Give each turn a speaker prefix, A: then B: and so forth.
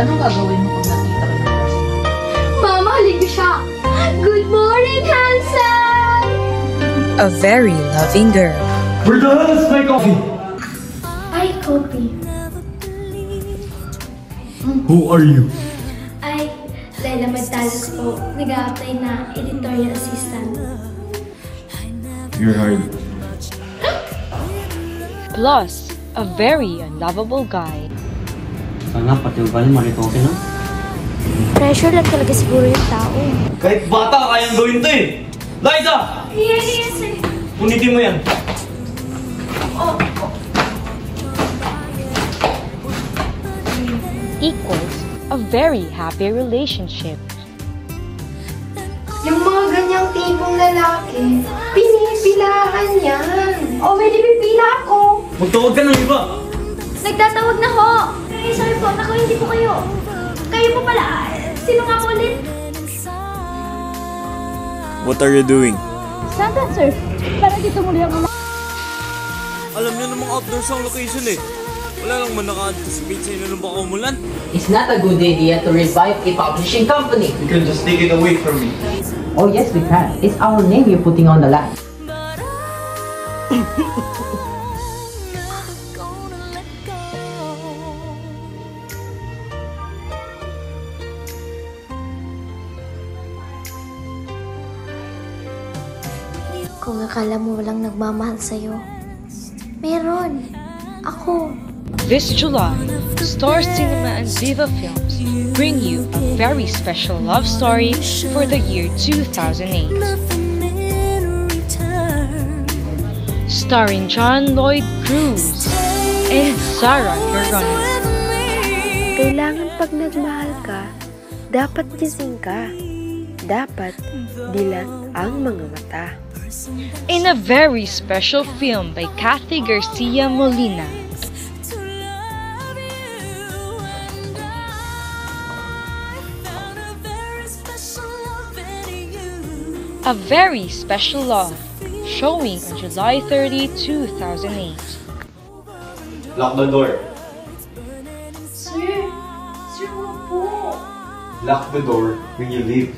A: Anong gagawin mo kung nakita ka ng person?
B: Mamahalin ko siya! Good morning, handsome!
C: A very loving girl.
D: Where the hell is my coffee?
B: Ay, coffee.
D: Who are you?
B: Ay, Laila Magtalas po. Nag-a-apply na editorial assistant.
D: You're hard.
C: Plus, a very unlovable guy.
E: Sana pati ugali maritoke na.
B: Pressure lang talaga siguro yung tao.
E: Kahit bata, kayang gawin to eh! Liza!
B: Yes, eh.
E: Punitin mo yan.
C: Equals a very happy relationship.
F: Yung mga ganyang tipong lalaki, pinipilahan yan. O, may pipila ako.
E: Magtawag ka ng iba!
B: Nagtatawag na ho! Eh, sorry po, ako hindi po kayo. Kayo po pala. Sino nga po ulit?
G: What are you doing?
B: Santa, sir. Para dito muli ang
G: Alam niyo namang outdoors ang location eh. Wala lang man naka-anticipate sa inyo ng baka umulan.
A: It's not a good idea to revive a publishing company.
E: You can just take it away from me.
A: Oh yes, we can. It's our name you're putting on the line.
B: Kung akala mo walang nagmamahal sa'yo, meron. Ako.
C: This July, Star Cinema and Viva Films bring you a very special love story for the year 2008. Starring John Lloyd Cruz and Sarah Geronimo.
F: Kailangan pag nagmahal ka, dapat gising ka. Dapat dilat ang mga mata.
C: In a very special film by Kathy Garcia Molina. A Very Special Love, showing on July 30, 2008.
E: Lock the door.
F: Sir, wag po.
E: Lock the door when you leave.